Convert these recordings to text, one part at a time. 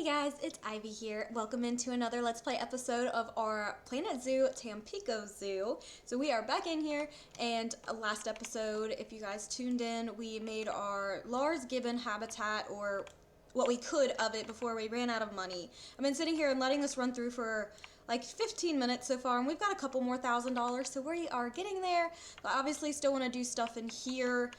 Hey guys, it's Ivy here. Welcome into another Let's Play episode of our Planet Zoo Tampico Zoo. So we are back in here, and last episode, if you guys tuned in, we made our Lars gibbon habitat, or what we could of it before we ran out of money. I've been sitting here and letting this run through for like 15 minutes so far, and we've got a couple more $1,000, so we are getting there. But obviously still want to do stuff in here.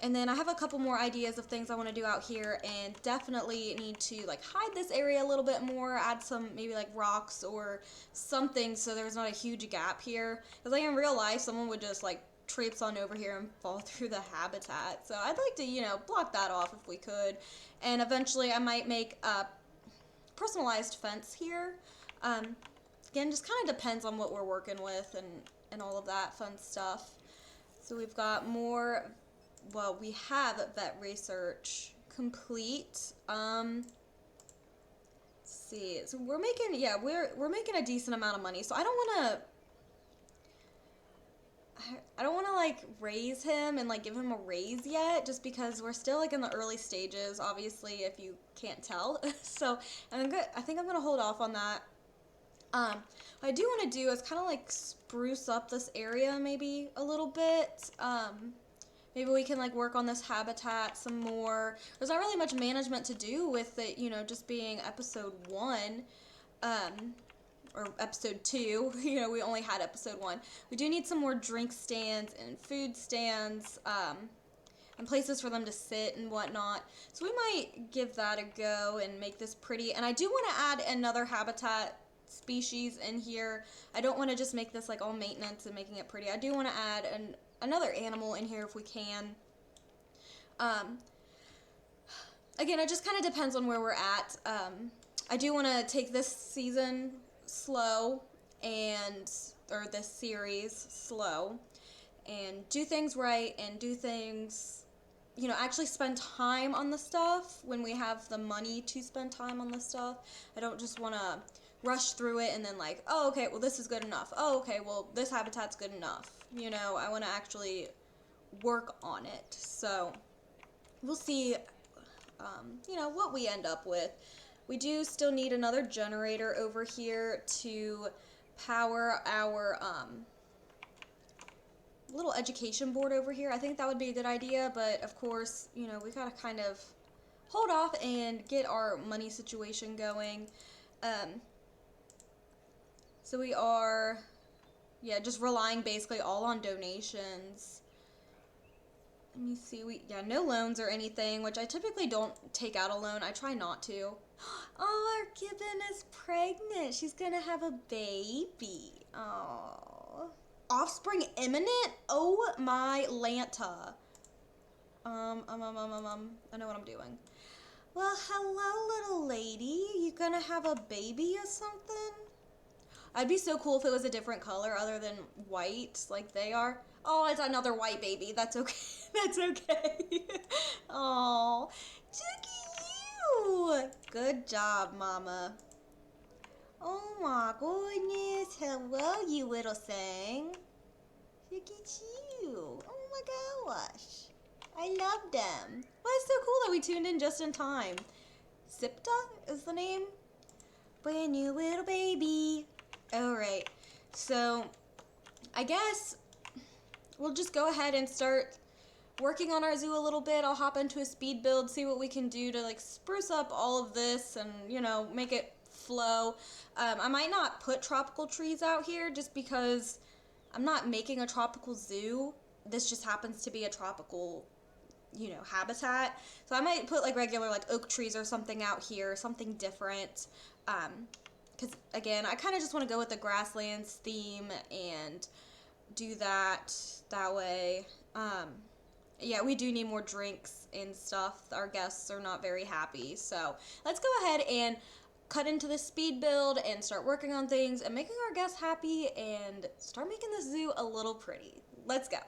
And then I have a couple more ideas of things I want to do out here, and definitely need to like hide this area a little bit more, add some maybe like rocks or something so there's not a huge gap here. Because like in real life, someone would just like traipse on over here and fall through the habitat. So I'd like to, you know, block that off if we could. And eventually I might make a personalized fence here. Again, just kind of depends on what we're working with and all of that fun stuff. So we've got more, well, we have vet research complete. Let's see. So we're making, yeah, we're making a decent amount of money. So I don't want to like raise him and like give him a raise yet, just because we're still like in the early stages, obviously, if you can't tell. So I think I'm gonna hold off on that. What I do want to do is kind of like spruce up this area maybe a little bit. Maybe we can like work on this habitat some more. There's not really much management to do with it, you know, just being episode 1, or episode 2. You know, we only had episode 1. We do need some more drink stands and food stands, and places for them to sit and whatnot. So we might give that a go and make this pretty. And I do want to add another habitat species in here. I don't want to just make this like all maintenance and making it pretty. I do want to add another animal in here if we can. Again, it just kind of depends on where we're at. I do want to take this season slow, or this series slow, and do things right and do things, you know, actually spend time on the stuff when we have the money to spend time on the stuff. I don't just want to rush through it and then like, oh, okay, well, this is good enough. Oh, okay, well, this habitat's good enough. You know, I want to actually work on it. So we'll see, you know, what we end up with. We do still need another generator over here to power our, little education board over here. I think that would be a good idea, but of course, you know, we gotta kind of hold off and get our money situation going. So we are, yeah, just relying basically all on donations. Let me see, no loans or anything, which I typically don't take out a loan. I try not to. Oh, our gibbon is pregnant. She's gonna have a baby. Oh. Offspring imminent? Oh my Lanta. I know what I'm doing. Well, hello, little lady. You gonna have a baby or something? I'd be so cool if it was a different color other than white, like they are. Oh, it's another white baby. That's okay. That's okay. Oh, look at you. Good job, Mama. Oh my goodness. Hello, you little thing. Look at you. Oh my gosh. I love them. Well, it's so cool that we tuned in just in time. Sipta is the name. Brand new little baby. Alright. So, I guess we'll just go ahead and start working on our zoo a little bit. I'll hop into a speed build, see what we can do to like spruce up all of this and, you know, make it flow. I might not put tropical trees out here just because I'm not making a tropical zoo. This just happens to be a tropical, you know, habitat. So I might put like regular like oak trees or something out here, something different. Because again, I kind of just want to go with the grasslands theme and do that way. Yeah, we do need more drinks and stuff. Our guests are not very happy. So let's go ahead and cut into the speed build and start working on things and making our guests happy and start making the zoo a little pretty. Let's go.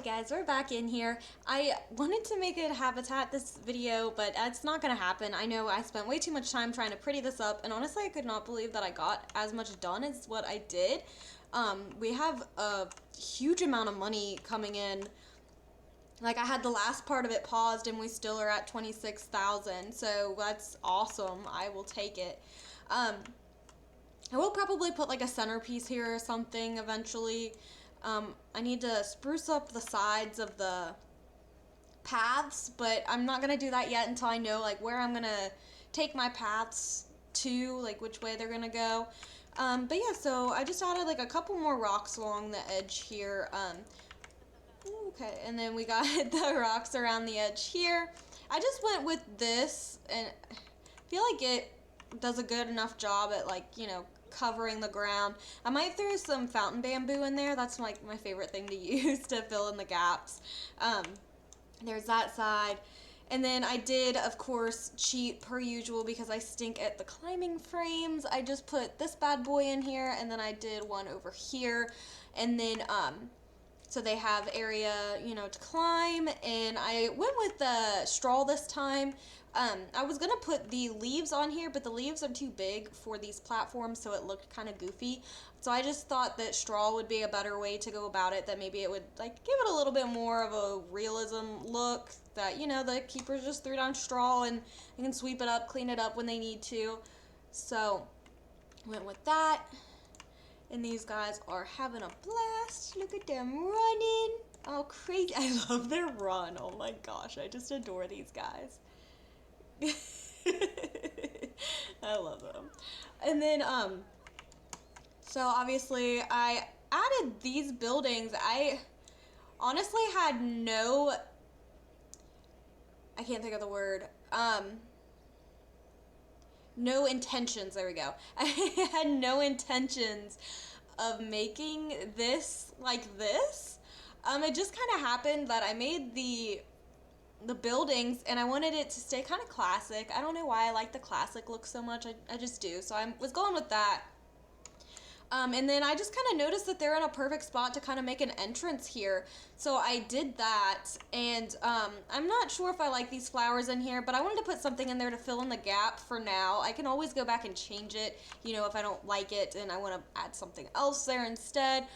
guys, we're back in here. I wanted to make a habitat this video, but it's not gonna happen. I know I spent way too much time trying to pretty this up, and honestly I could not believe that I got as much done as what I did. We have a huge amount of money coming in. Like, I had the last part of it paused and we still are at 26,000, so that's awesome. I will take it. I will probably put like a centerpiece here or something eventually. I need to spruce up the sides of the paths, but I'm not gonna do that yet until I know like where I'm gonna take my paths to, like which way they're gonna go. But yeah, so I just added like a couple more rocks along the edge here. Okay, and then we got the rocks around the edge here. I just went with this, and I feel like it does a good enough job at, like, you know, covering the ground. I might throw some fountain bamboo in there. That's like my favorite thing to use to fill in the gaps. There's that side. And then I did, of course, cheat per usual because I stink at the climbing frames. I just put this bad boy in here, and then I did one over here. And then, so they have area, you know, to climb. And I went with the straw this time. I was gonna put the leaves on here, but the leaves are too big for these platforms, so it looked kind of goofy. So I just thought that straw would be a better way to go about it, that maybe it would like give it a little bit more of a realism look, that, you know, the keepers just threw down straw and they can sweep it up, clean it up when they need to. So went with that. And these guys are having a blast. Look at them running. Oh, crazy. I love their run. Oh my gosh, I just adore these guys. I love them. And then, so obviously I added these buildings. I honestly had no, I can't think of the word, no intentions, there we go. I had no intentions of making this like this. It just kind of happened that I made the buildings, and I wanted it to stay kind of classic. I don't know why I like the classic look so much. I just do. So I was going with that. And then I just kind of noticed that they're in a perfect spot to kind of make an entrance here. So I did that, and I'm not sure if I like these flowers in here, but I wanted to put something in there to fill in the gap for now. I can always go back and change it, you know, if I don't like it and I want to add something else there instead.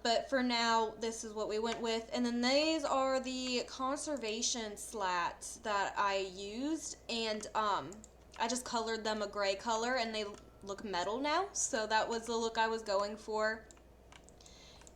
But for now, this is what we went with. And then these are the conservation slats that I used, and I just colored them a gray color, and they look metal now, so that was the look I was going for.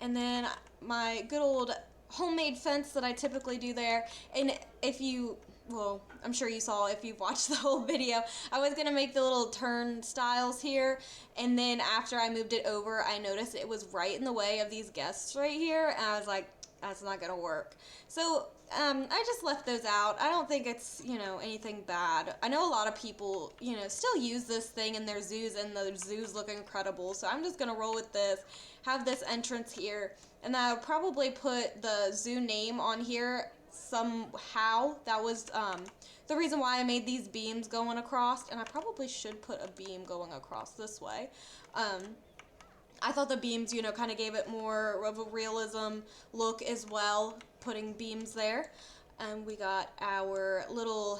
And then my good old homemade fence that I typically do there, and if you, well, I'm sure you saw if you've watched the whole video, I was gonna make the little turnstiles here, and then after I moved it over, I noticed it was right in the way of these guests right here, and I was like, that's not gonna work. So I just left those out. I don't think it's, you know, anything bad. I know a lot of people, you know, still use this thing in their zoos, and the zoos look incredible, so I'm just gonna roll with this, have this entrance here, and then I'll probably put the zoo name on here somehow. That was the reason why I made these beams going across, and I probably should put a beam going across this way. I thought the beams, you know, kind of gave it more of a realism look as well, putting beams there. And we got our little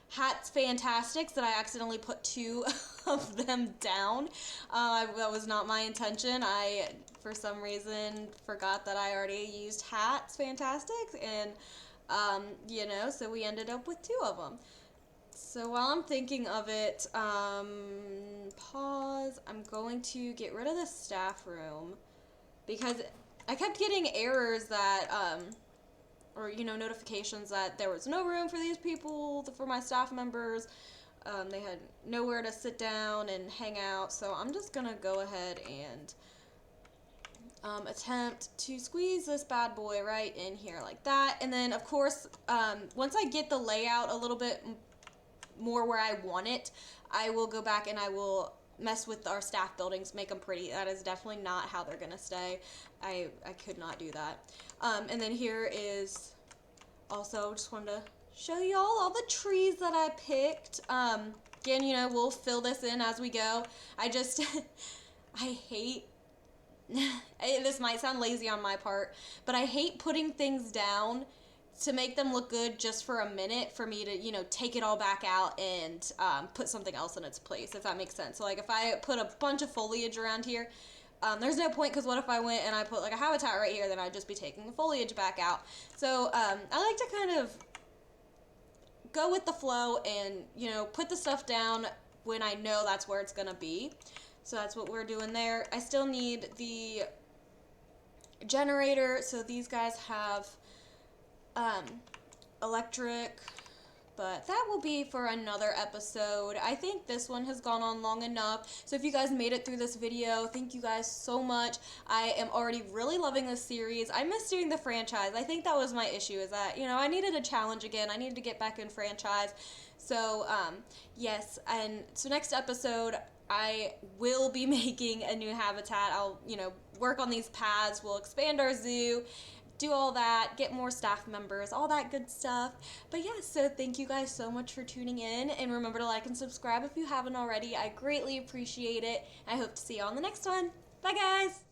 hats fantastics that I accidentally put 2 of them down. That was not my intention. I, for some reason, forgot that I already used hats fantastics, and you know, so we ended up with 2 of them. So while I'm thinking of it, pause, I'm going to get rid of the staff room, because I kept getting errors that, or, you know, notifications that there was no room for these people, for my staff members. They had nowhere to sit down and hang out, so I'm just gonna go ahead and attempt to squeeze this bad boy right in here like that. And then, of course, once I get the layout a little bit more where I want it, I will go back and I will mess with our staff buildings, make them pretty. That is definitely not how they're gonna stay. I could not do that. And then here is also, just wanted to show you all the trees that I picked. Again, you know, we'll fill this in as we go. I just I hate this might sound lazy on my part, but I hate putting things down to make them look good just for a minute for me to, take it all back out and put something else in its place, if that makes sense. So, like, if I put a bunch of foliage around here, there's no point, because what if I went and I put, like, a habitat right here, then I'd just be taking the foliage back out. So, I like to kind of go with the flow and, put the stuff down when I know that's where it's going to be. So that's what we're doing there. I still need the generator. So these guys have electric, but that will be for another episode. I think this one has gone on long enough. So if you guys made it through this video, thank you guys so much. I am already really loving this series. I miss doing the franchise. I think that was my issue, is that, I needed a challenge again. I needed to get back in franchise. So, yes, and so next episode, I will be making a new habitat. I'll, work on these paths. We'll expand our zoo, do all that, get more staff members, all that good stuff. But yeah, so thank you guys so much for tuning in, and remember to like and subscribe if you haven't already. I greatly appreciate it. I hope to see you on the next one. Bye, guys!